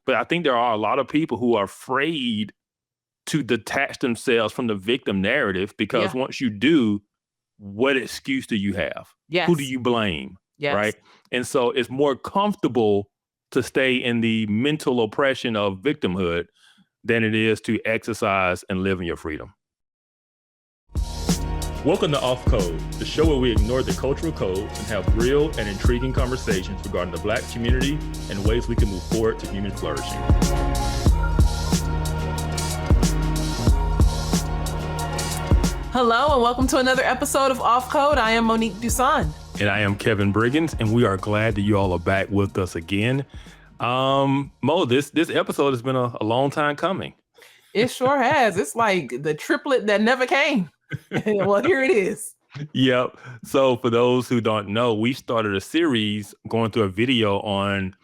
But I think there are a lot of people who are afraid to detach themselves from the victim narrative because once you do, what excuse do you have? Yes. Who do you blame? Yes. Right? And so it's more comfortable to stay in the mental oppression of victimhood than it is to exercise and live in your freedom. Welcome to Off Code, the show where we ignore the cultural codes and have real and intriguing conversations regarding the Black community and ways we can move forward to human flourishing. Hello and welcome to another episode of Off Code. I am Monique Dusan. And I am Kevin Briggins, and we are glad that you all are back with us again. Mo, this episode has been a long time coming. It sure has. It's like the triplet that never came. Well, here it is. Yep. So for those who don't know, we started a series going through a video on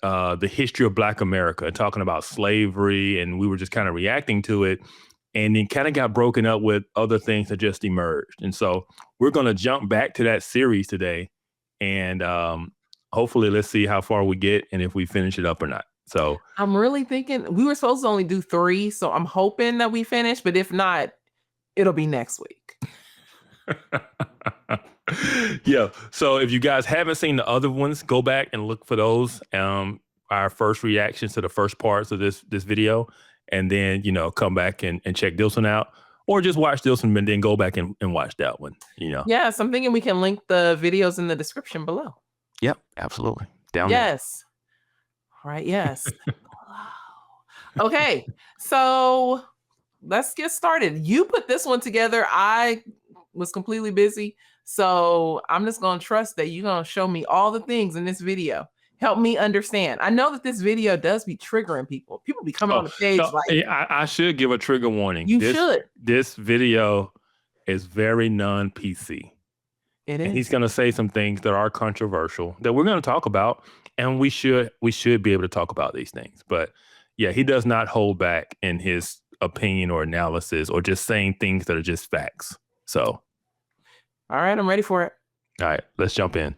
the history of Black America and talking about slavery, and we were just kind of reacting to it. And then kind of got broken up with other things that just emerged. And so we're going to jump back to that series today. And hopefully let's see how far we get and if we finish it up or not. So I'm really thinking we were supposed to only do 3. So I'm hoping that we finish. But if not, it'll be next week. Yeah. So if you guys haven't seen the other ones, go back and look for those. Our first reactions to the first parts of this video. And then, come back and check this one out, or just watch this one and then go back and watch that one, Yes, I'm thinking we can link the videos in the description below. Yep, absolutely. Down yes. There. All right, yes. Okay, so let's get started. You put this one together. I was completely busy, so I'm just going to trust that you're going to show me all the things in this video. Help me understand. I know that this video does be triggering people. People be coming on the page I should give a trigger warning. You should. This video is very non-PC. It is. And he's going to say some things that are controversial that we're going to talk about, and we should be able to talk about these things. But yeah, he does not hold back in his opinion or analysis or just saying things that are just facts. So, all right, I'm ready for it. All right, let's jump in.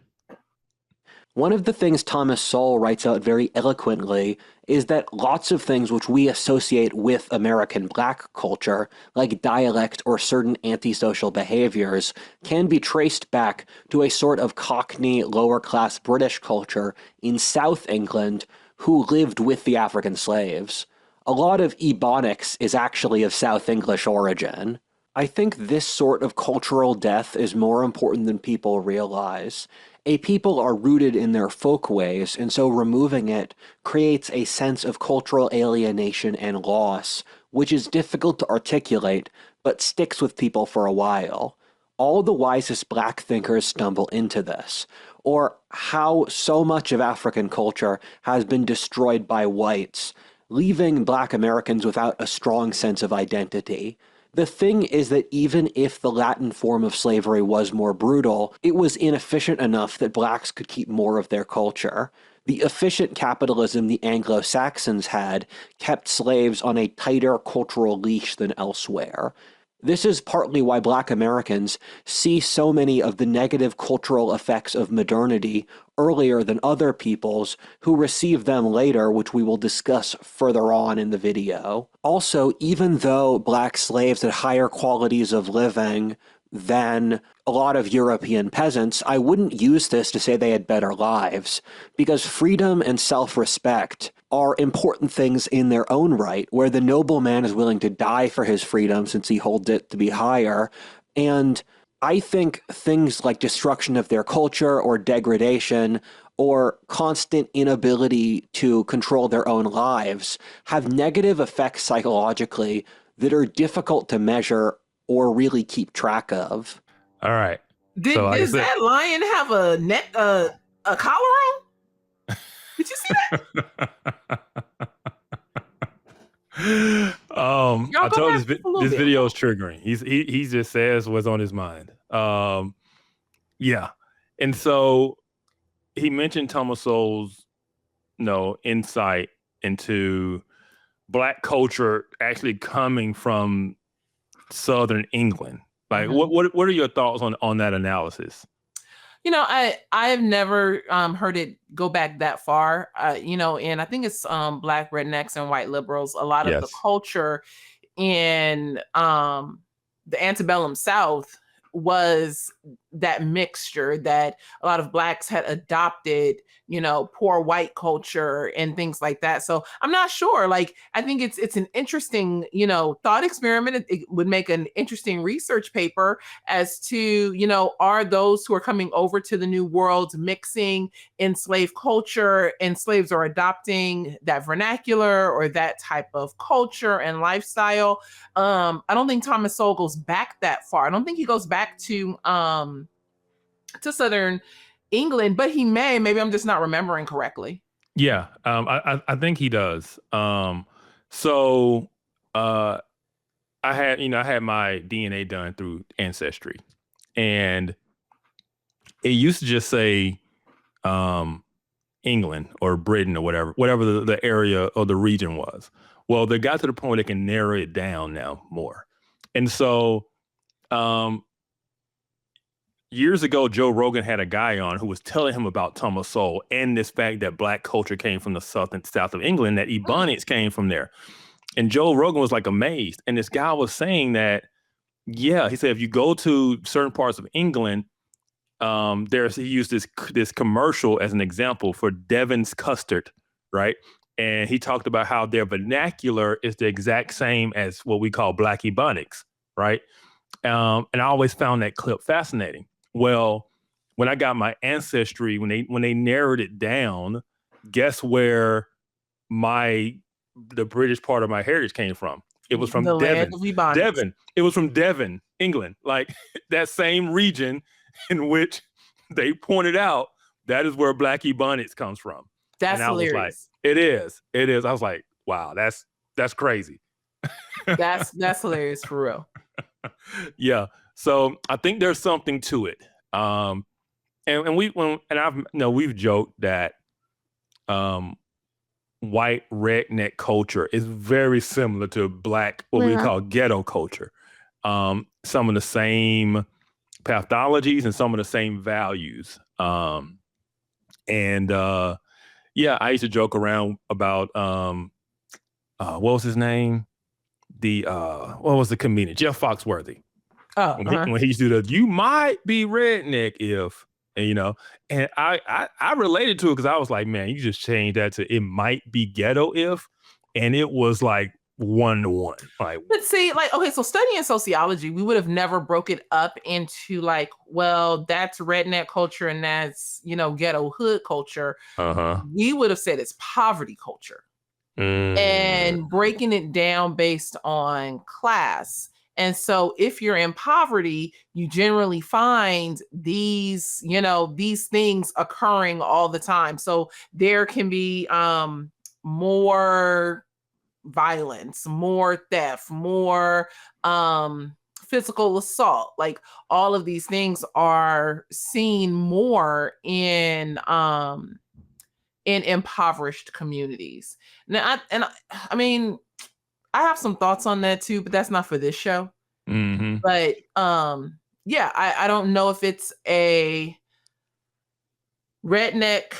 One of the things Thomas Sowell writes out very eloquently is that lots of things which we associate with American Black culture, like dialect or certain antisocial behaviors, can be traced back to a sort of cockney, lower-class British culture in South England who lived with the African slaves. A lot of ebonics is actually of South English origin. I think this sort of cultural death is more important than people realize. A people are rooted in their folkways, and so removing it creates a sense of cultural alienation and loss, which is difficult to articulate, but sticks with people for a while. All the wisest Black thinkers stumble into this, or how so much of African culture has been destroyed by whites, leaving Black Americans without a strong sense of identity. The thing is that even if the Latin form of slavery was more brutal, it was inefficient enough that Blacks could keep more of their culture. The efficient capitalism the Anglo-Saxons had kept slaves on a tighter cultural leash than elsewhere. This is partly why Black Americans see so many of the negative cultural effects of modernity earlier than other peoples who receive them later, which we will discuss further on in the video. Also, even though Black slaves had higher qualities of living than a lot of European peasants, I wouldn't use this to say they had better lives, because freedom and self-respect are important things in their own right, where the nobleman is willing to die for his freedom since he holds it to be higher. And I think things like destruction of their culture or degradation or constant inability to control their own lives have negative effects psychologically that are difficult to measure or really keep track of. All right. Does that lion have a collar on? Did you see that? I told this video is triggering. He just says what's on his mind. Yeah. And so he mentioned Thomas Sowell's insight into Black culture actually coming from Southern England. Like, what are your thoughts on that analysis? I've never heard it go back that far. And I think it's black rednecks and white liberals. A lot of the Yes. culture in the antebellum South was that mixture that a lot of blacks had adopted, poor white culture and things like that. So I'm not sure. Like, I think it's an interesting, thought experiment. It would make an interesting research paper as to, are those who are coming over to the new world mixing enslaved culture, and slaves are adopting that vernacular or that type of culture and lifestyle. I don't think Thomas Sowell goes back that far. I don't think he goes back to southern England, but he may. Maybe I'm just not remembering correctly. Yeah, I think he does. So I had my DNA done through Ancestry, and it used to just say England or Britain or whatever the area or the region was. Well, they got to the point where they can narrow it down now more, and so years ago, Joe Rogan had a guy on who was telling him about Thomas Sowell and this fact that black culture came from the south of England, that ebonics came from there. And Joe Rogan was like amazed. And this guy was saying that, yeah, he said, if you go to certain parts of England, he used this commercial as an example for Devon's custard, right? And he talked about how their vernacular is the exact same as what we call black ebonics, right? And I always found that clip fascinating. Well, when I got my Ancestry, when they narrowed it down, guess where the British part of my heritage came from? It was from The Devon. land of ebonics. Devon. It was from Devon, England. Like that same region in which they pointed out that is where black ebonics comes from. That's and I was like, hilarious. it is. I was like, wow, that's crazy. That's hilarious for real. Yeah. So I think there's something to it. We've joked that white redneck culture is very similar to black, what we call ghetto culture. Some of the same pathologies and some of the same values. I used to joke around about what was his name? What was the comedian? Jeff Foxworthy. When he used to do the, you might be redneck if, and I related to it because I was like, man, you just changed that to it might be ghetto if, and it was like 1-to-1. Like, but see, like, okay, so studying sociology, we would have never broke it up into like, well, that's redneck culture and that's, ghetto hood culture. We would have said it's poverty culture. And breaking it down based on class. And so if you're in poverty, you generally find these, these things occurring all the time. So there can be more violence, more theft, more physical assault. Like all of these things are seen more in impoverished communities. Now, I mean, I have some thoughts on that too, but that's not for this show. But I don't know if it's a redneck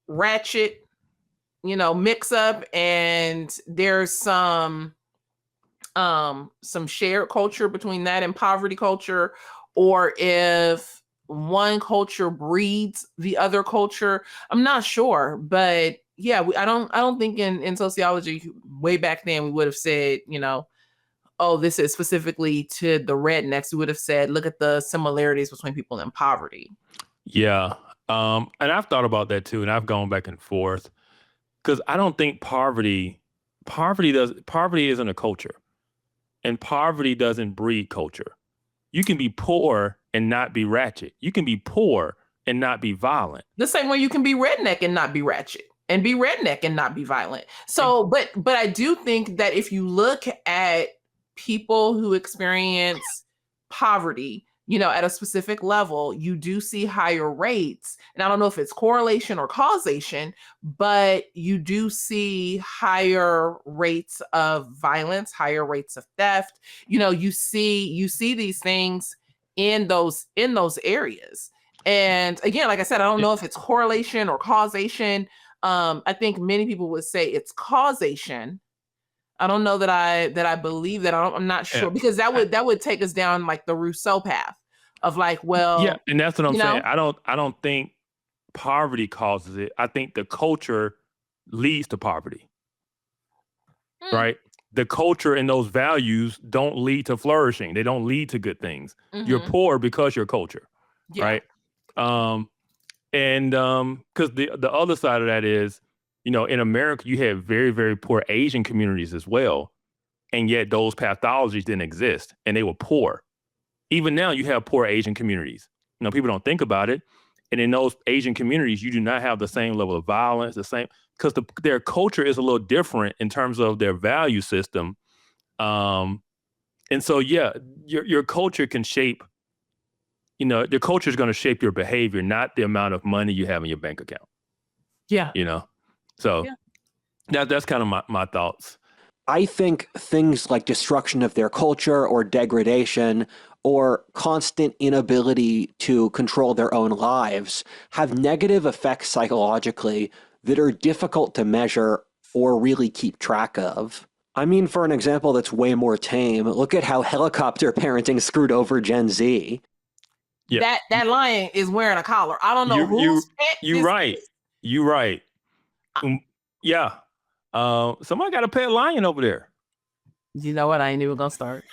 ratchet, mix up, and there's some shared culture between that and poverty culture, or if one culture breeds the other culture. I'm not sure, but yeah, I don't think in sociology way back then we would have said, oh, this is specifically to the rednecks. We would have said, look at the similarities between people in poverty. Yeah. And I've thought about that too, and I've gone back and forth because I don't think poverty isn't a culture, and poverty doesn't breed culture. You can be poor and not be ratchet. You can be poor and not be violent. The same way you can be redneck and not be ratchet, and be redneck and not be violent. So, but I do think that if you look at people who experience poverty, at a specific level, you do see higher rates. And I don't know if it's correlation or causation, but you do see higher rates of violence, higher rates of theft. You see these things in those areas. And again, like I said, I don't know if it's correlation or causation. I think many people would say it's causation. I don't know that I believe that. I'm not sure, because that would take us down like the Rousseau path of like, well, yeah, and that's what I'm saying. know? I don't think poverty causes it. I think the culture leads to poverty. Right? The culture and those values don't lead to flourishing. They don't lead to good things. You're poor because your culture. Right? And because the other side of that is, you know, in America, you have very, very poor Asian communities as well. And yet those pathologies didn't exist and they were poor. Even now you have poor Asian communities. You know, people don't think about it. And in those Asian communities, you do not have the same level of violence, the same, because their culture is a little different in terms of their value system. And so, yeah, your culture can shape, you know, your culture is going to shape your behavior, not the amount of money you have in your bank account. Yeah. You know, so that's kind of my thoughts. I think things like destruction of their culture or degradation or constant inability to control their own lives have negative effects psychologically that are difficult to measure or really keep track of. I mean, for an example that's way more tame, look at how helicopter parenting screwed over Gen Z. Yeah. That lion is wearing a collar. I don't know who's pet you're this right. is. You're right. Yeah. Somebody got a pet lion over there. You know what? I ain't even gonna start.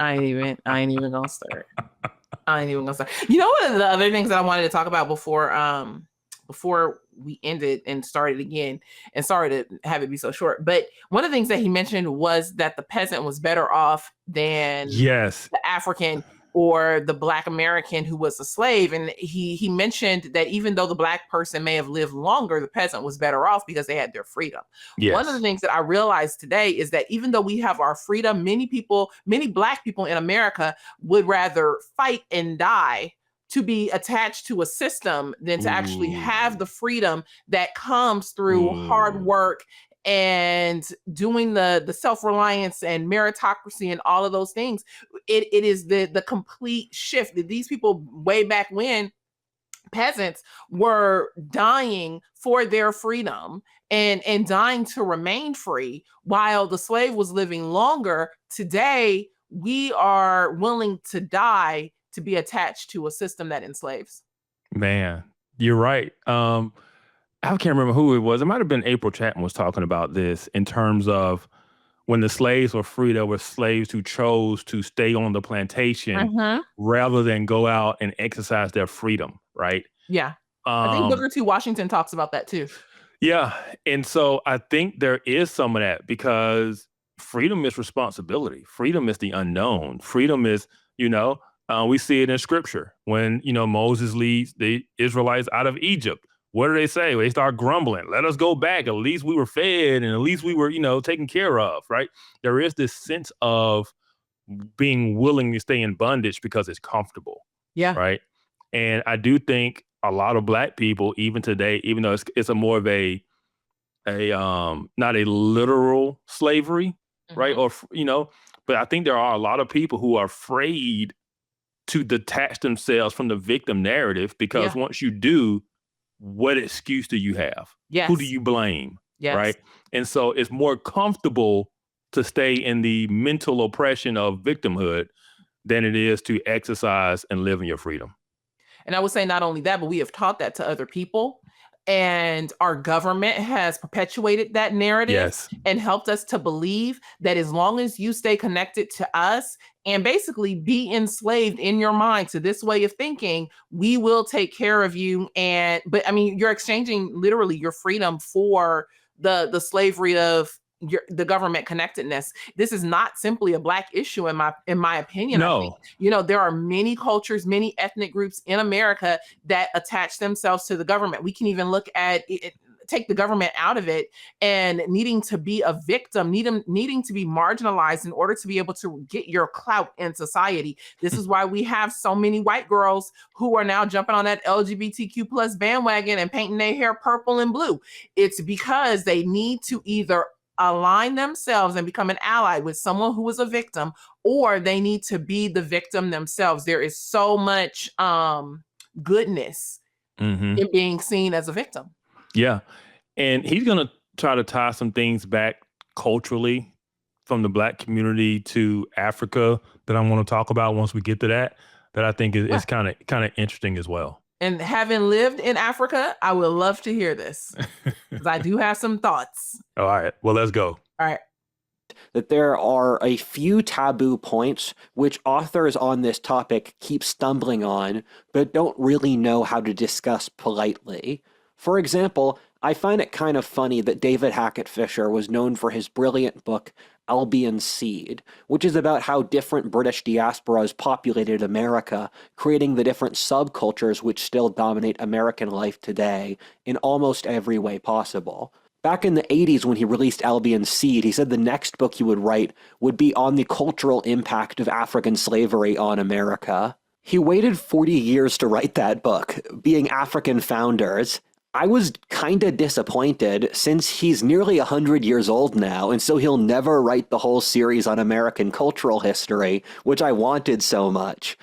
I ain't even gonna start. You know, one of the other things that I wanted to talk about before we ended and started again, and sorry to have it be so short, but one of the things that he mentioned was that the peasant was better off than the African or the Black American who was a slave. And he mentioned that even though the Black person may have lived longer, the peasant was better off because they had their freedom. Yes. One of the things that I realized today is that even though we have our freedom, many Black people in America would rather fight and die to be attached to a system than to actually have the freedom that comes through hard work and doing the self-reliance and meritocracy and all of those things. It is the complete shift that these people way back when, peasants, were dying for their freedom and dying to remain free while the slave was living longer. Today, we are willing to die to be attached to a system that enslaves. Man, you're right. I can't remember who it was. It might have been April Chapman was talking about this in terms of when the slaves were free, there were slaves who chose to stay on the plantation rather than go out and exercise their freedom, right? Yeah. I think Booker T. Washington talks about that too. Yeah. And so I think there is some of that because freedom is responsibility. Freedom is the unknown. Freedom is, you know, we see it in scripture when, you know, Moses leads the Israelites out of Egypt. What do they say? They start grumbling. Let us go back. At least we were fed and at least we were, you know, taken care of, right? There is this sense of being willing to stay in bondage because it's comfortable. Yeah. Right. And I do think a lot of Black people, even today, even though it's a more of a not a literal slavery, right? Or, you know, but I think there are a lot of people who are afraid to detach themselves from the victim narrative because once you do, what excuse do you have? Yes. Who do you blame? Yes. Right. And so it's more comfortable to stay in the mental oppression of victimhood than it is to exercise and live in your freedom. And I would say not only that, but we have taught that to other people. And our government has perpetuated that narrative and helped us to believe that as long as you stay connected to us and basically be enslaved in your mind to this way of thinking, we will take care of you. But I mean, you're exchanging literally your freedom for the slavery of the government connectedness. This is not simply a Black issue in my opinion. No. I think, you know, there are many cultures, many ethnic groups in America that attach themselves to the government. We can even look at it, take the government out of it, and needing to be a victim, needing to be marginalized in order to be able to get your clout in society. This is why we have so many white girls who are now jumping on that LGBTQ plus bandwagon and painting their hair purple and blue. It's because they need to either align themselves and become an ally with someone who is a victim, or they need to be the victim themselves. There is so much goodness Mm-hmm. in being seen as a victim. Yeah. And he's going to try to tie some things back culturally from the Black community to Africa that I want to talk about once we get to that I think is kind of interesting as well. And having lived in Africa, I would love to hear this because I do have some thoughts. All right. Well, let's go. All right. That there are a few taboo points which authors on this topic keep stumbling on, but don't really know how to discuss politely. For example, I find it kind of funny that David Hackett Fisher was known for his brilliant book, Albion Seed, which is about how different British diasporas populated America, creating the different subcultures which still dominate American life today in almost every way possible. Back in the 80s when he released Albion Seed, he said the next book he would write would be on the cultural impact of African slavery on America. He waited 40 years to write that book, being African Founders. I was kinda disappointed since he's nearly 100 years old now, and so he'll never write the whole series on American cultural history, which I wanted so much.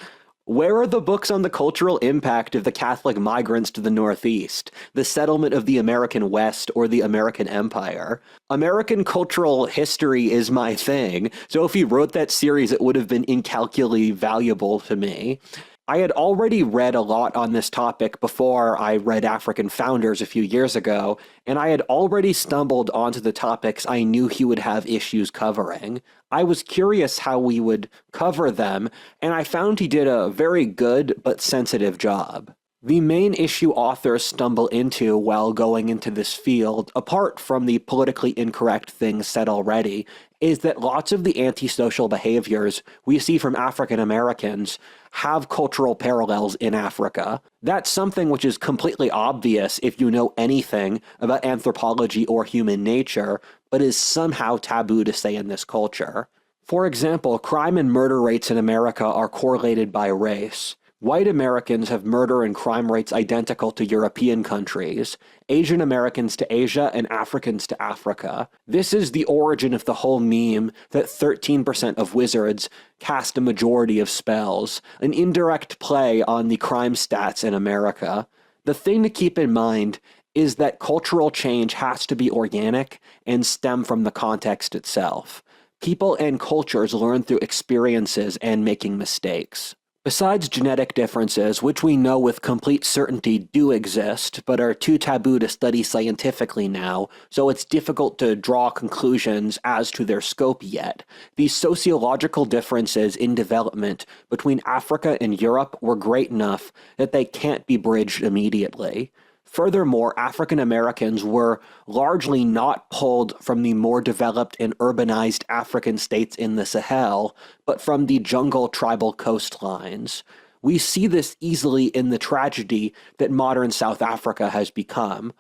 Where are the books on the cultural impact of the Catholic migrants to the Northeast, the settlement of the American West, or the American Empire? American cultural history is my thing, so if he wrote that series, it would have been incalculably valuable to me. I had already read a lot on this topic before I read African Founders a few years ago, and I had already stumbled onto the topics I knew he would have issues covering. I was curious how we would cover them, and I found he did a very good but sensitive job. The main issue authors stumble into while going into this field, apart from the politically incorrect things said already, is that lots of the antisocial behaviors we see from African Americans have cultural parallels in Africa. That's something which is completely obvious if you know anything about anthropology or human nature, but is somehow taboo to say in this culture. For example, crime and murder rates in America are correlated by race. White Americans have murder and crime rates identical to European countries, Asian Americans to Asia, and Africans to Africa. This is the origin of the whole meme that 13% of wizards cast a majority of spells, an indirect play on the crime stats in America. The thing to keep in mind is that cultural change has to be organic and stem from the context itself. People and cultures learn through experiences and making mistakes. Besides genetic differences, which we know with complete certainty do exist, but are too taboo to study scientifically now, so it's difficult to draw conclusions as to their scope yet, these sociological differences in development between Africa and Europe were great enough that they can't be bridged immediately. Furthermore, African Americans were largely not pulled from the more developed and urbanized African states in the Sahel, but from the jungle tribal coastlines. We see this easily in the tragedy that modern South Africa has become,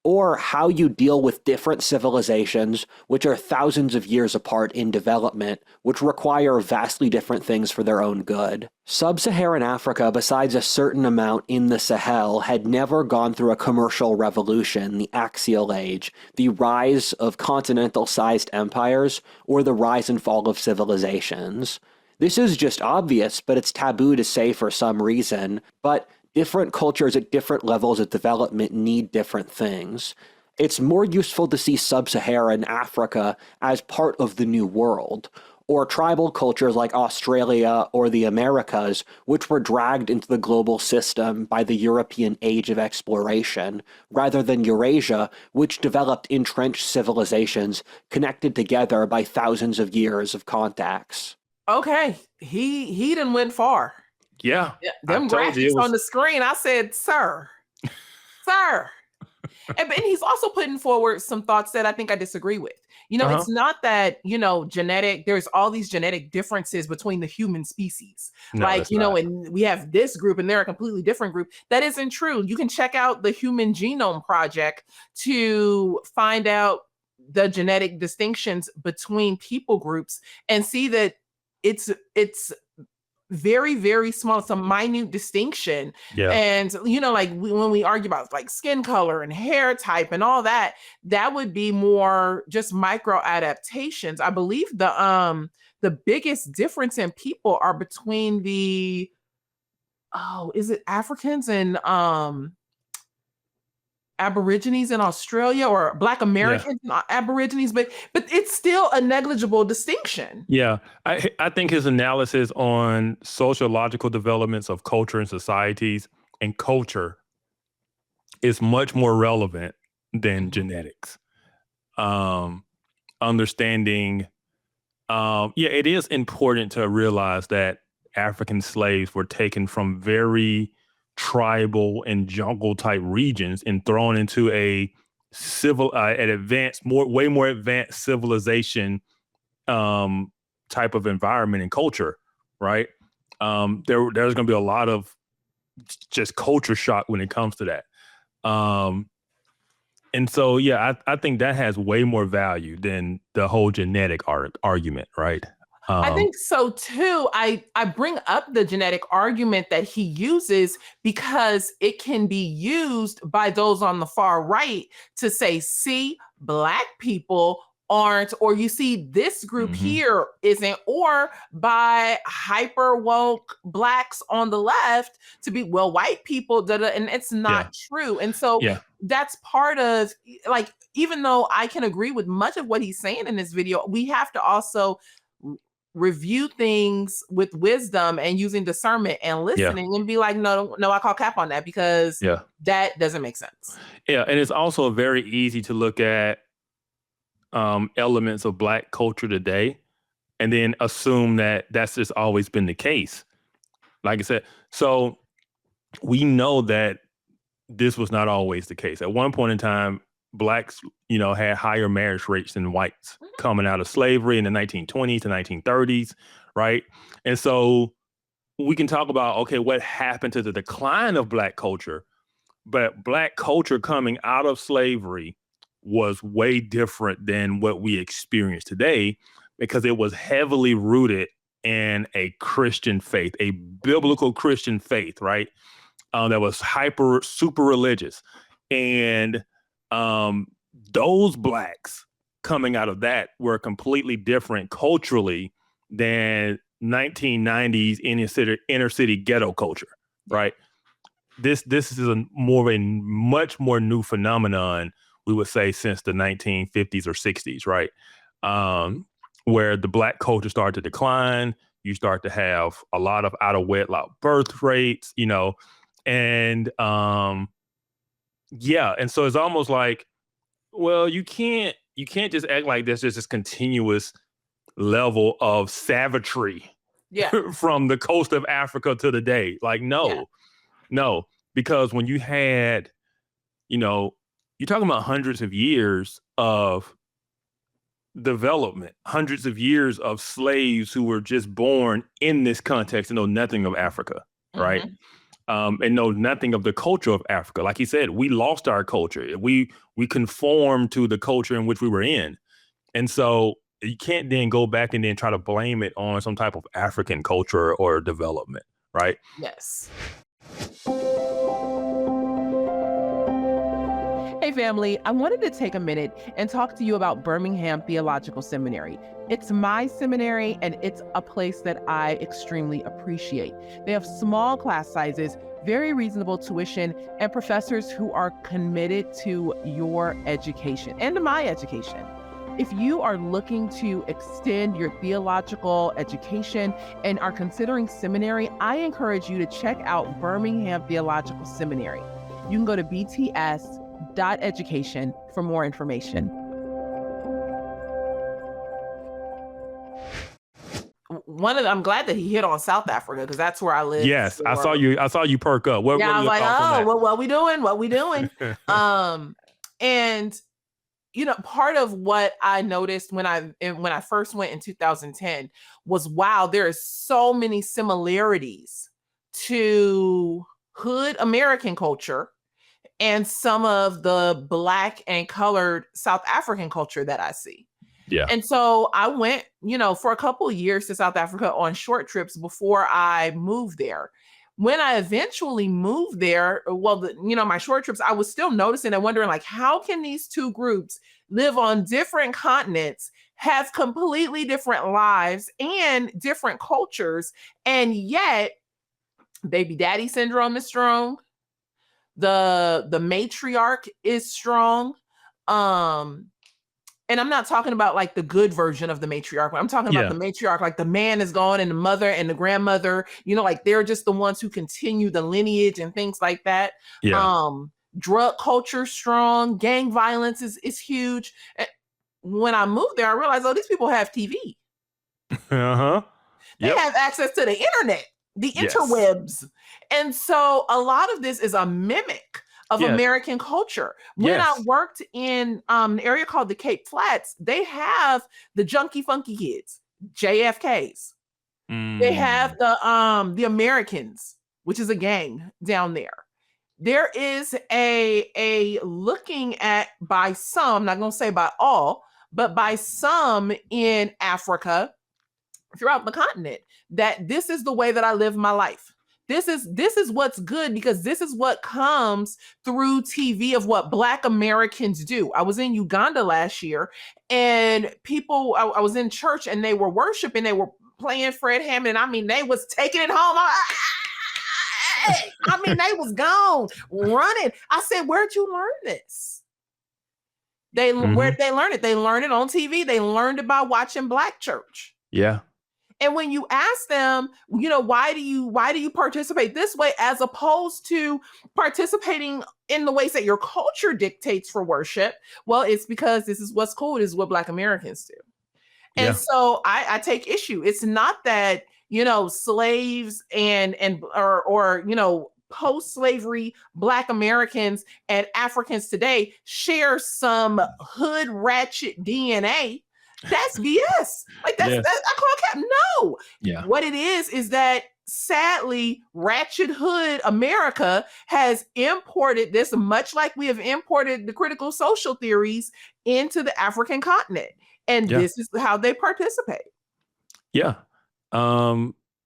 or how you deal with different civilizations which are thousands of years apart in development, which require vastly different things for their own good. Sub-Saharan Africa, besides a certain amount in the Sahel, had never gone through a commercial revolution, the Axial Age, the rise of continental-sized empires, or the rise and fall of civilizations. This is just obvious, but it's taboo to say for some reason, but different cultures at different levels of development need different things. It's more useful to see sub-Saharan Africa as part of the New World, or tribal cultures like Australia or the Americas, which were dragged into the global system by the European age of exploration, rather than Eurasia, which developed entrenched civilizations connected together by thousands of years of contacts. Okay, he done went far. Yeah. Them graphics on the screen, I said, sir. And he's also putting forward some thoughts that I think I disagree with. It's not that, there's all these genetic differences between the human species. No, and we have this group and they're a completely different group. That isn't true. You can check out the Human Genome Project to find out the genetic distinctions between people groups and see that it's very, very small. It's a minute distinction. Yeah. And, you know, like when we argue about like skin color and hair type and all that, that would be more just micro adaptations. I believe the biggest difference in people are between the, is it Africans and Aborigines in Australia, or Black Americans and Aborigines, but it's still a negligible distinction. Yeah. I think his analysis on sociological developments of culture and societies and culture is much more relevant than genetics. Understanding, it is important to realize that African slaves were taken from very tribal and jungle type regions and thrown into a way more advanced civilization type of environment and culture, right? There's going to be a lot of just culture shock when it comes to that. And so, I think that has way more value than the whole genetic argument, right? I think so too. I bring up the genetic argument that he uses because it can be used by those on the far right to say, see, Black people aren't, or you see this group here isn't, or by hyper woke Blacks on the left to be, well, white people, and it's not true. And so that's part of, like, even though I can agree with much of what he's saying in this video, we have to also review things with wisdom and using discernment and listening and be like, no, I call cap on that, because that doesn't make sense. Yeah. And it's also very easy to look at elements of Black culture today and then assume that that's just always been the case. Like I said, so we know that this was not always the case. At one point in time, Blacks, had higher marriage rates than whites coming out of slavery in the 1920s to 1930s, right? And so we can talk about, okay, what happened to the decline of Black culture, but Black culture coming out of slavery was way different than what we experience today, because it was heavily rooted in a Christian faith, a biblical Christian faith, right? That was super religious. And those Blacks coming out of that were completely different culturally than 1990s inner city ghetto culture, right? This is a much more new phenomenon, we would say, since the 1950s or 60s, right? Where the Black culture started to decline. You start to have a lot of out of wedlock birth rates, and and so it's almost like, well, you can't just act like there's just this continuous level of savagery from the coast of Africa to the day. Like, no, because when you had, you're talking about hundreds of years of development, hundreds of years of slaves who were just born in this context and know nothing of Africa, right? And know nothing of the culture of Africa. Like he said, we lost our culture. We conformed to the culture in which we were in. And so you can't then go back and then try to blame it on some type of African culture or development, right? Yes. Hey family, I wanted to take a minute and talk to you about Birmingham Theological Seminary. It's my seminary, and it's a place that I extremely appreciate. They have small class sizes, very reasonable tuition, and professors who are committed to your education and to my education. If you are looking to extend your theological education and are considering seminary, I encourage you to check out Birmingham Theological Seminary. You can go to bts.education for more information. I'm glad that he hit on South Africa, because that's where I live. Yes, I saw you perk up. What I was like, what we doing? What we doing? And part of what I noticed when I first went in 2010 was, wow, there are so many similarities to hood American culture and some of the Black and colored South African culture that I see. Yeah. And so I went, for a couple of years to South Africa on short trips before I moved there. When I eventually moved there, well, my short trips, I was still noticing and wondering, like, how can these two groups live on different continents, have completely different lives and different cultures, and yet baby daddy syndrome is strong. The matriarch is strong. And I'm not talking about like the good version of the matriarch. I'm talking about Yeah. the matriarch, like the man is gone and the mother and the grandmother, like they're just the ones who continue the lineage and things like that. Yeah. Drug culture strong, gang violence is huge. When I moved there, I realized, these people have TV. Uh-huh. They Yep. have access to the internet, the Yes. interwebs. And so a lot of this is a mimic of Yeah. American culture. When I Yes. worked in an area called the Cape Flats, they have the junky funky kids, JFKs. They have the Americans, which is a gang down there. There is a looking at by some, I'm not going to say by all, but by some in Africa, throughout the continent, that this is the way that I live my life. This is what's good, because this is what comes through TV of what Black Americans do. I was in Uganda last year, and people, I was in church and they were worshiping, they were playing Fred Hammond. I mean, they was taking it home. They was gone, running. I said, where'd you learn this? Where'd they learn it? They learned it on TV. They learned it by watching Black church. Yeah. And when you ask them, why do you participate this way as opposed to participating in the ways that your culture dictates for worship? Well, it's because this is what's cool. This is what Black Americans do. And so I take issue. It's not that, slaves or post-slavery Black Americans and Africans today share some hood ratchet DNA. That's BS. Like that's I call cap. No. Yeah. What it is that sadly, ratchet hood America has imported this, much like we have imported the critical social theories into the African continent. And this is how they participate. Yeah.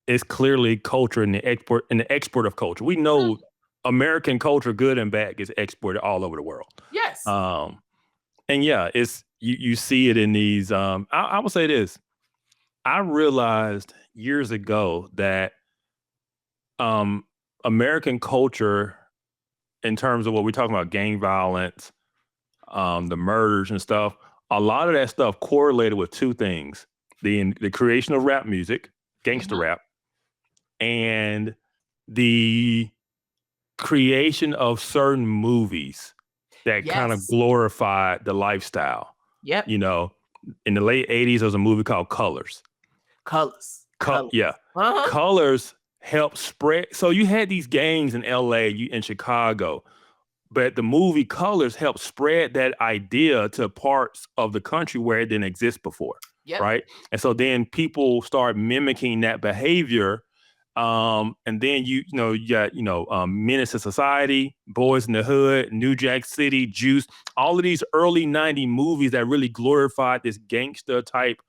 It's clearly culture and the export of culture. We know American culture, good and bad, gets exported all over the world. Yes. And it's you see it in these. I will say this. I realized years ago that American culture, in terms of what we're talking about, gang violence, the murders and stuff, a lot of that stuff correlated with two things: the creation of rap music, gangster rap, and the creation of certain movies that kind of glorified the lifestyle. Yep. In the late 80s, there was a movie called Colors. Colors. Yeah. Colors helped spread. So you had these gangs in LA, in Chicago, but the movie Colors helped spread that idea to parts of the country where it didn't exist before. Yep. Right. And so then people start mimicking that behavior. And then you got Menace to Society, Boys in the Hood, New Jack City, Juice, all of these early 90s movies that really glorified this gangster type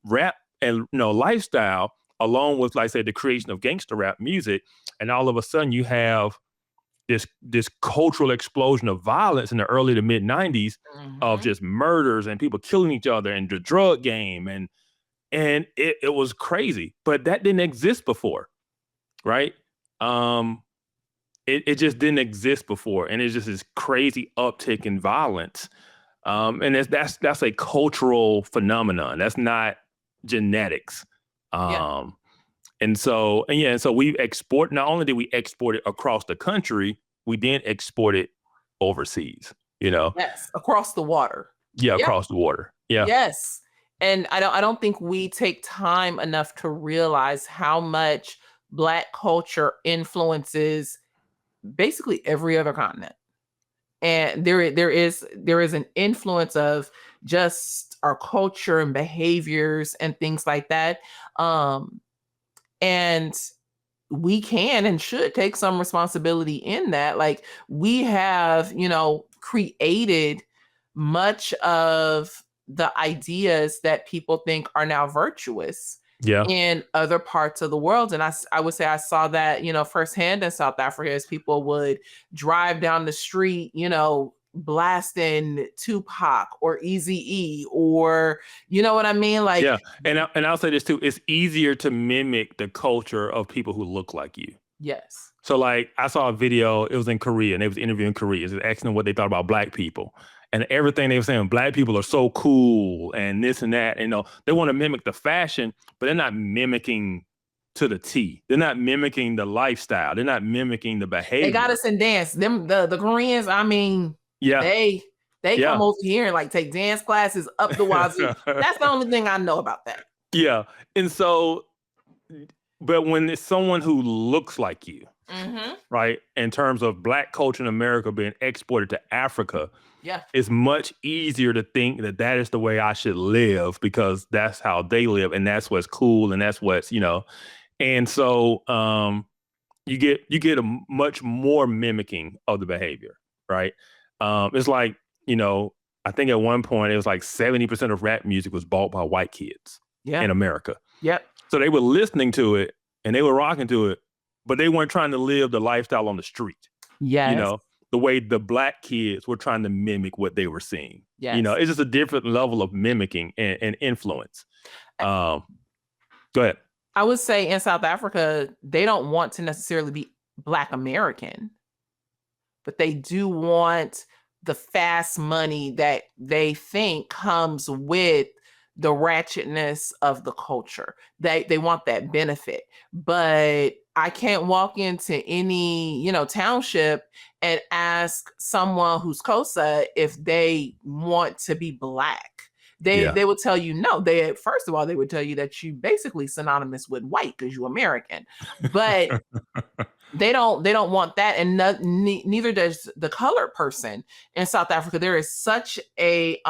rap and lifestyle, along with, like I said, the creation of gangster rap music. And all of a sudden you have this cultural explosion of violence in the early to mid 90s of just murders and people killing each other and the drug game and it was crazy, but that didn't exist before, right? It just didn't exist before, and it's just this crazy uptick in violence, and that's a cultural phenomenon. That's not genetics, and so we export. Not only did we export it across the country, we then export it overseas. Yes, across the water. Yeah, across the water. Yeah. Yes. And I don't think we take time enough to realize how much Black culture influences basically every other continent. And there is an influence of just our culture and behaviors and things like that. And we can and should take some responsibility in that. Like, we have, created much of the ideas that people think are now virtuous Yeah. in other parts of the world. And I would say I saw that, firsthand in South Africa, as people would drive down the street, blasting Tupac or Eazy-E, or you know what I mean? Like, yeah. And I'll say this too. It's easier to mimic the culture of people who look like you. yes. So like I saw a video, it was in Korea, and they was interviewing Koreans, asking them what they thought about black people. And everything they were saying, black people are so cool and this and that. They want to mimic the fashion, but they're not mimicking to the T. They're not mimicking the lifestyle. They're not mimicking the behavior. They got us in dance. Them the Koreans, I mean, yeah. They come over here and like take dance classes up the wazoo. That's the only thing I know about that. Yeah. And so, but when it's someone who looks like you, right, in terms of black culture in America being exported to Africa, it's much easier to think that is the way I should live because that's how they live and that's what's cool and that's what's, and so you get a much more mimicking of the behavior, right? It's like, I think at one point it was like 70% of rap music was bought by white kids in America. Yep. So they were listening to it and they were rocking to it, but they weren't trying to live the lifestyle on the street. Yes. The way the black kids were trying to mimic what they were seeing. Yes. It's just a different level of mimicking and influence. Go ahead. I would say in South Africa, they don't want to necessarily be Black American, but they do want the fast money that they think comes with the ratchetness of the culture. They want that benefit. But I can't walk into any, township and ask someone who's Xhosa if they want to be Black. They would tell you no. First of all, they would tell you that you basically synonymous with white because you're American. But they don't want that, and neither does the colored person in South Africa. There is such a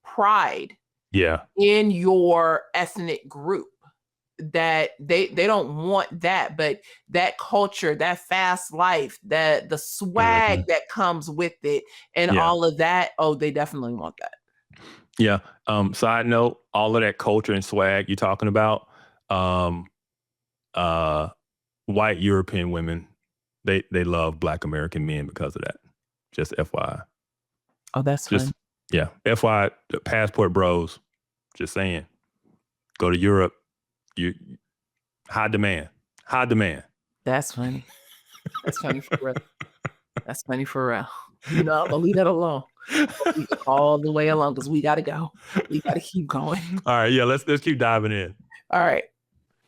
pride in your ethnic group that they don't want that, but that culture, that fast life, that the swag that comes with it and all of that, they definitely want that. Yeah. Side note, all of that culture and swag you're talking about, white European women, they love Black American men because of that. Just FYI. Oh, that's fun. Yeah. FYI, the passport bros, just saying. Go to Europe. You high demand. That's funny. That's funny for real. That's funny for real. I'm gonna leave that alone. All the way along because we gotta go. We gotta keep going. All right, let's keep diving in. All right.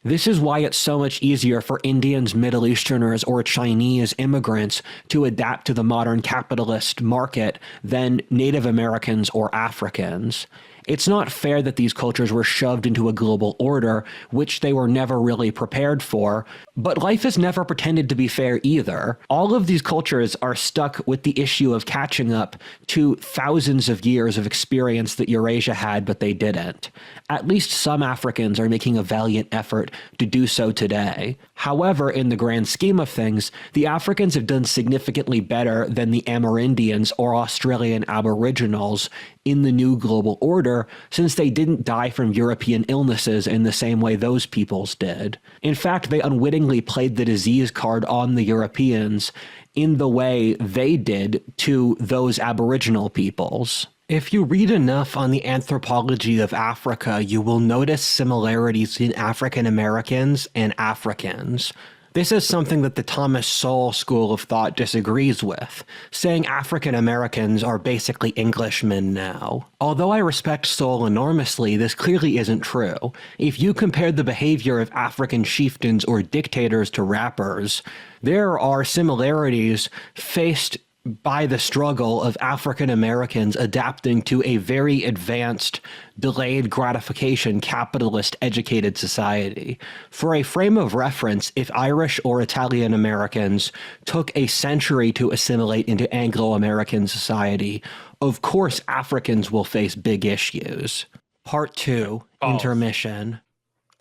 This is why it's so much easier for Indians, Middle Easterners, or Chinese immigrants to adapt to the modern capitalist market than Native Americans or Africans. It's not fair that these cultures were shoved into a global order, which they were never really prepared for, but life has never pretended to be fair either. All of these cultures are stuck with the issue of catching up to thousands of years of experience that Eurasia had, but they didn't. At least some Africans are making a valiant effort to do so today. However, in the grand scheme of things, the Africans have done significantly better than the Amerindians or Australian Aboriginals in the new global order, since they didn't die from European illnesses in the same way those peoples did. In fact, they unwittingly played the disease card on the Europeans in the way they did to those Aboriginal peoples. If you read enough on the anthropology of Africa, you will notice similarities in African Americans and Africans. This is something that the Thomas Sowell school of thought disagrees with, saying African Americans are basically Englishmen now. Although I respect Sowell enormously, this clearly isn't true. If you compare the behavior of African chieftains or dictators to rappers, there are similarities faced by the struggle of African Americans adapting to a very advanced, delayed gratification, capitalist educated society. For a frame of reference, if Irish or Italian Americans took a century to assimilate into Anglo-American society, of course Africans will face big issues. Part 2, intermission.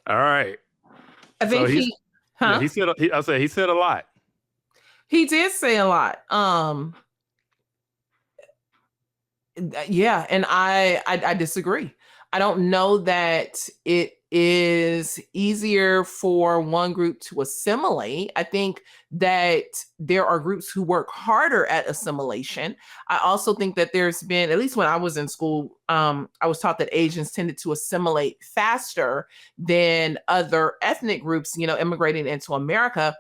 All right. I think he said a lot. He did say a lot. Yeah, and I disagree. I don't know that it is easier for one group to assimilate. I think that there are groups who work harder at assimilation. I also think that there's been, at least when I was in school, I was taught that Asians tended to assimilate faster than other ethnic groups, immigrating into America.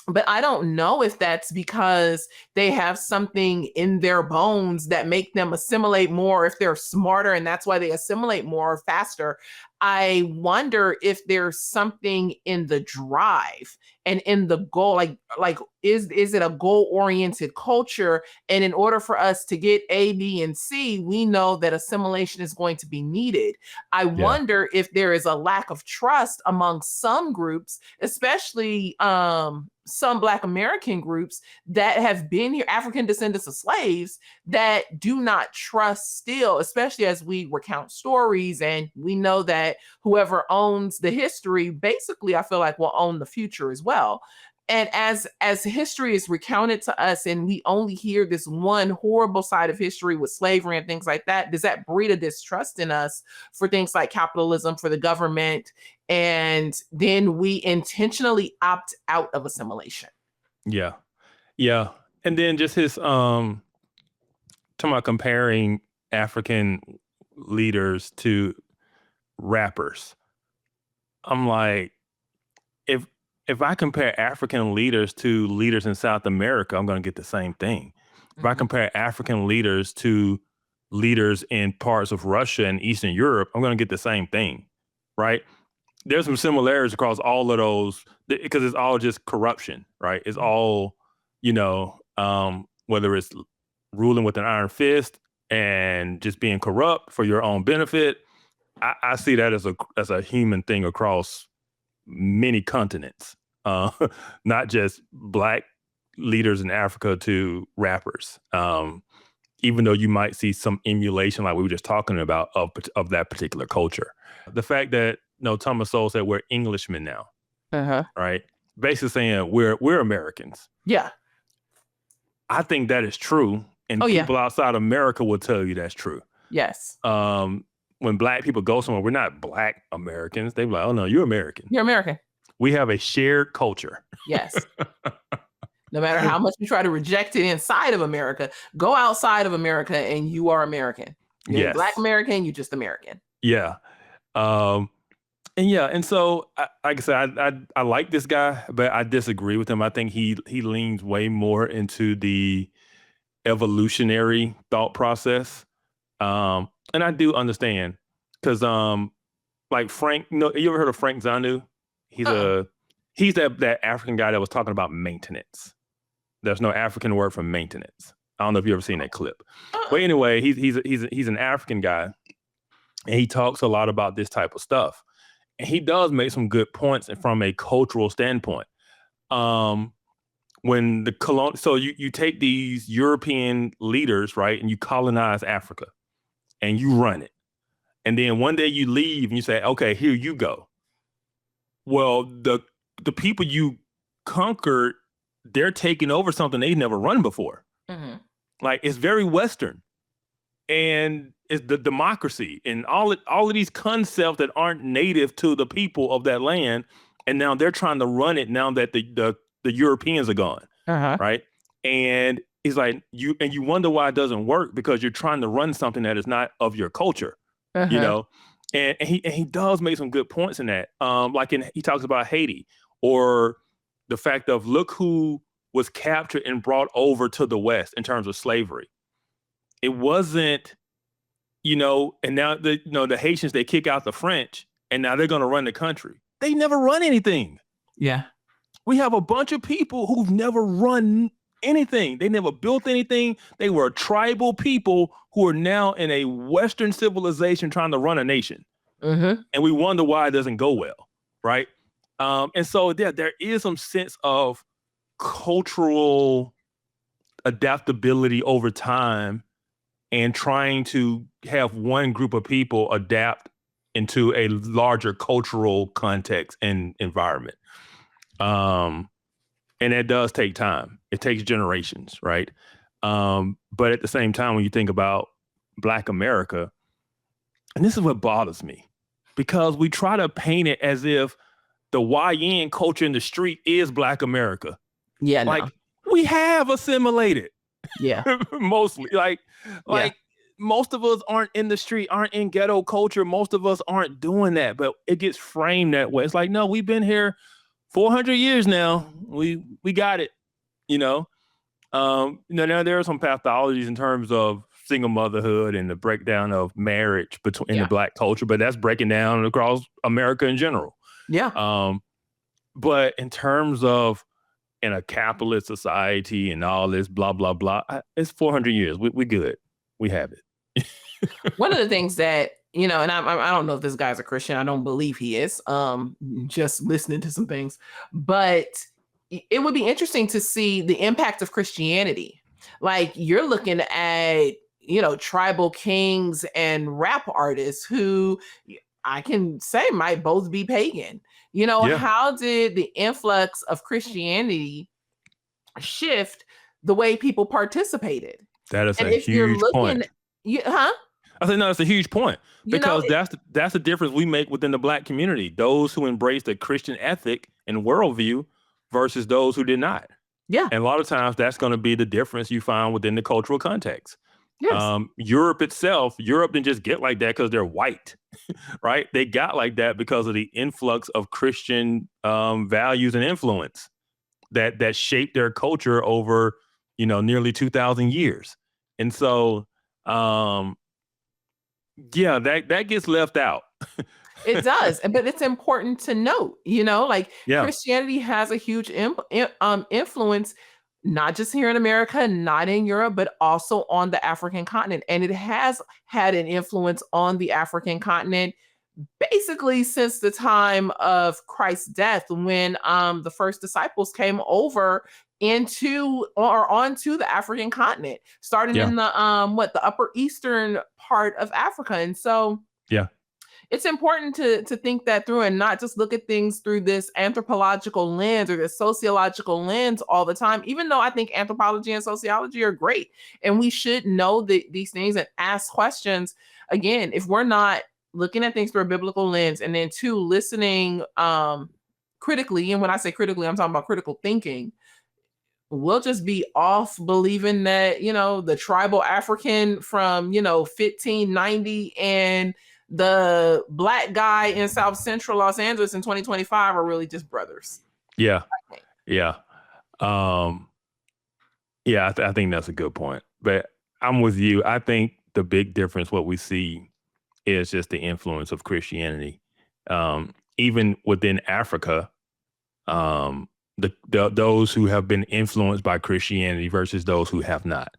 But I don't know if that's because they have something in their bones that make them assimilate more, if they're smarter and that's why they assimilate more faster. I wonder if there's something in the drive and in the goal, like is it a goal-oriented culture? And in order for us to get A, B, and C, we know that assimilation is going to be needed. I Yeah. wonder if there is a lack of trust among some groups, especially some Black American groups that have been here, African descendants of slaves, that do not trust still, especially as we recount stories. And we know that whoever owns the history, basically, I feel like will own the future as well. And as history is recounted to us and we only hear this one horrible side of history with slavery and things like that, does that breed a distrust in us for things like capitalism, for the government? And then we intentionally opt out of assimilation. Yeah. Yeah. And then just his talking about comparing African leaders to rappers. I'm like, if I compare African leaders to leaders in South America, I'm going to get the same thing. If I compare African leaders to leaders in parts of Russia and Eastern Europe, I'm going to get the same thing, right? There's some similarities across all of those because it's all just corruption, right? It's all, whether it's ruling with an iron fist and just being corrupt for your own benefit. I see that as a human thing across many continents, not just Black leaders in Africa to rappers. Even though you might see some emulation, like we were just talking about, of that particular culture. The fact that Thomas Sowell said we're Englishmen now, right? Basically saying we're Americans. Yeah. I think that is true, and people outside America will tell you that's true. Yes. When Black people go somewhere, we're not Black Americans. They're like, oh no, you're American. You're American. We have a shared culture. Yes. No matter how much you try to reject it inside of America, go outside of America and you are American. You're Black American, you're just American. Yeah. And so, like I said, I like this guy, but I disagree with him. I think he leans way more into the evolutionary thought process. And I do understand because, like Frank, you ever heard of Frank Zanu? He's that African guy that was talking about maintenance. There's no African word for maintenance. I don't know if you ever seen that clip, but anyway, he's an African guy, and he talks a lot about this type of stuff. And he does make some good points from a cultural standpoint. When so you take these European leaders, right, and you colonize Africa, and you run it, and then one day you leave and you say, okay, here you go. Well, the people you conquered, they're taking over something they've never run before. Like, it's very Western, and it's the democracy and all of these concepts that aren't native to the people of that land, and now they're trying to run it now that the Europeans are gone, right? And he's like, you wonder why it doesn't work, because you're trying to run something that is not of your culture, and he does make some good points in that. He talks about Haiti, or the fact of, look who was captured and brought over to the West in terms of slavery. It wasn't, and now the Haitians, they kick out the French, and now they're going to run the country. They never run anything. Yeah. We have a bunch of people who've never run anything. They never built anything. They were tribal people who are now in a Western civilization trying to run a nation. And we wonder why it doesn't go well, right? And so there is some sense of cultural adaptability over time, and trying to have one group of people adapt into a larger cultural context and environment. And it does take time. It takes generations, right? But at the same time, when you think about Black America, and this is what bothers me, because we try to paint it as if the YN culture in the street is Black America. Yeah, no. Like, we have assimilated. Yeah. Mostly. Like most of us aren't in the street, aren't in ghetto culture. Most of us aren't doing that, but it gets framed that way. It's like, no, we've been here 400 years now. We got it, you know. Now there are some pathologies in terms of single motherhood and the breakdown of marriage in the Black culture, but that's breaking down across America in general. Yeah. But in terms of in a capitalist society and all this blah, blah, blah, it's 400 years. We good. We have it. One of the things that, you know, and I don't know if this guy's a Christian. I don't believe he is. Just listening to some things, but it would be interesting to see the impact of Christianity. Like, you're looking at, you know, tribal kings and rap artists who I can say might both be pagan. You know, how did the influx of Christianity shift the way people participated? That is a huge point. I said, no, it's a huge point, because that's the difference we make within the Black community. Those who embrace the Christian ethic and worldview versus those who did not. Yeah. And a lot of times that's going to be the difference you find within the cultural context. Yes. Europe didn't just get like that because they're white, right? They got like that because of the influx of Christian values and influence that shaped their culture over, you know, nearly 2,000 years. And so, that gets left out. It does, but it's important to note, you know, like Christianity has a huge influence, not just here in America, not in Europe, but also on the African continent. And it has had an influence on the African continent basically since the time of Christ's death, when the first disciples came over onto the African continent, starting in the upper eastern part of Africa. And so it's important to think that through and not just look at things through this anthropological lens or this sociological lens all the time, even though I think anthropology and sociology are great. And we should know these things and ask questions. Again, if we're not looking at things through a biblical lens, and then two, listening critically, and when I say critically, I'm talking about critical thinking, we'll just be off believing that, you know, the tribal African from, you know, 1590 and the Black guy in South Central Los Angeles in 2025 are really just brothers. I think that's a good point. But I'm with you. I think the big difference, what we see, is just the influence of Christianity. Even within Africa, those who have been influenced by Christianity versus those who have not.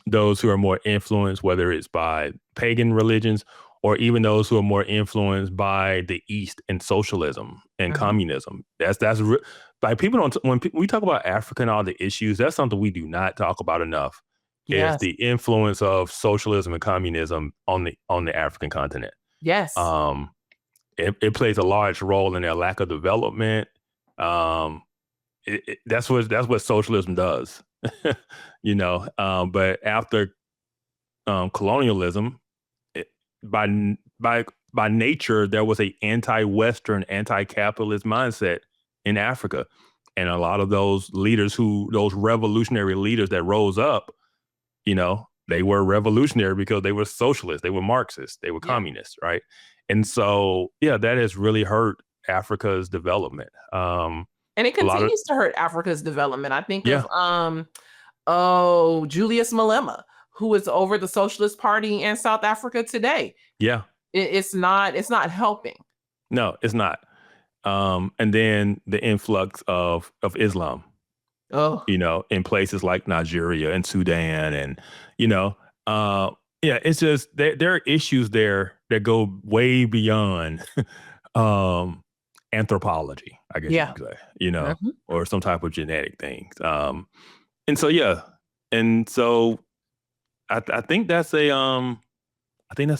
Those who are more influenced, whether it's by pagan religions or even those who are more influenced by the East and socialism and communism. That's like, people don't, when we talk about Africa and all the issues, that's something we do not talk about enough. Is the influence of socialism and communism on the African continent. Yes. It plays a large role in their lack of development. That's what socialism does. You know, but after colonialism, by nature, there was a anti-Western, anti-capitalist mindset in Africa, and a lot of those revolutionary leaders that rose up, you know, they were revolutionary because they were socialists, they were Marxists, they were communists, right? And so, that has really hurt Africa's development. And it continues to hurt Africa's development. I think of Julius Malema, who is over the Socialist Party in South Africa today. Yeah. It's not helping. No, it's not. And then the influx of Islam. You know, in places like Nigeria and Sudan, and, you know, it's just there are issues there that go way beyond anthropology, I guess you could say, you know, or some type of genetic things. And so I think that's a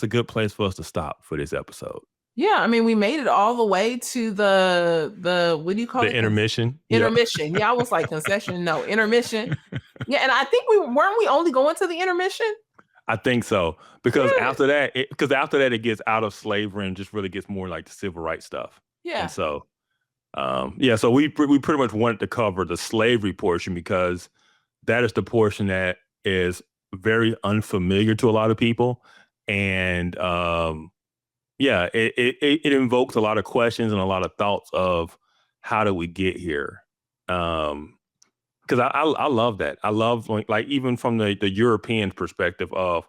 good place for us to stop for this episode. Yeah, I mean, we made it all the way to the what do you call it? Intermission. Intermission. Yeah, I was like concession. No, intermission. Yeah, and I think weren't we only going to the intermission? I think so. Because after that, it gets out of slavery and just really gets more like the civil rights stuff. Yeah. And so, so we pretty much wanted to cover the slavery portion because that is the portion that is very unfamiliar to a lot of people. And it invokes a lot of questions and a lot of thoughts of how do we get here? Because I love that. I love like even from the European perspective of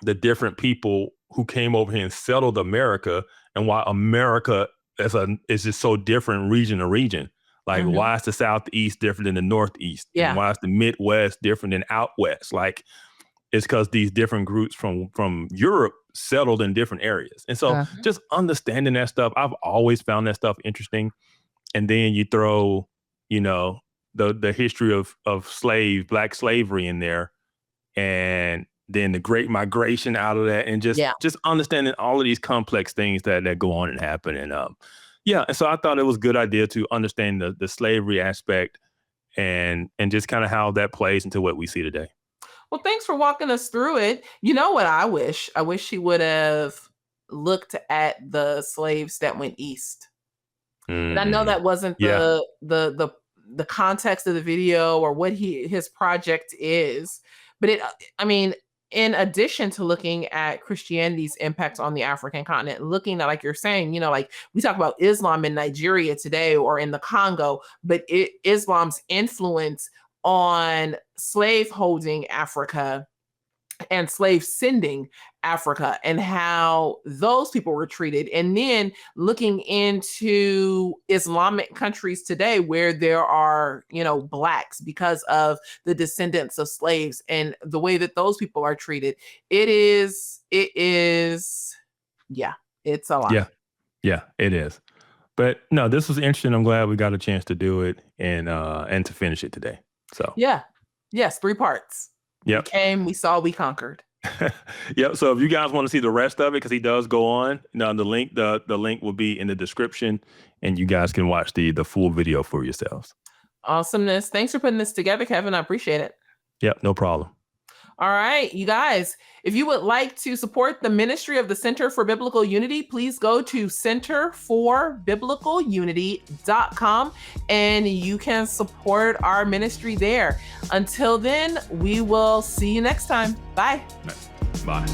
the different people who came over here and settled America, and why America is just so different region to region. Like why is the Southeast different than the Northeast? Yeah. And why is the Midwest different than out West? Like it's because these different groups from Europe settled in different areas. And so just understanding that stuff, I've always found that stuff interesting. And then you throw, the history of black slavery in there, and then the Great Migration out of that, and just understanding all of these complex things that go on and happen. And and so I thought it was a good idea to understand the slavery aspect and just kind of how that plays into what we see today. Well, thanks for walking us through it. You know what I wish? I wish he would have looked at the slaves that went east. And I know that wasn't the context of the video or what his project is, but in addition to looking at Christianity's impact on the African continent, looking at, like you're saying, like we talk about Islam in Nigeria today or in the Congo, but Islam's influence on slave holding Africa and slave sending Africa and how those people were treated. And then looking into Islamic countries today where there are, blacks because of the descendants of slaves and the way that those people are treated. It's a lot. Yeah, it is. But no, this was interesting. I'm glad we got a chance to do it and to finish it today. So yes, 3 parts. Yep. We came, we saw, we conquered. Yep. So if you guys want to see the rest of it, because he does go on, the link will be in the description, and you guys can watch the full video for yourselves. Awesomeness. Thanks for putting this together, Kevin. I appreciate it. Yep, no problem. All right, you guys, if you would like to support the ministry of the Center for Biblical Unity, please go to centerforbiblicalunity.com and you can support our ministry there. Until then, we will see you next time. Bye. Bye.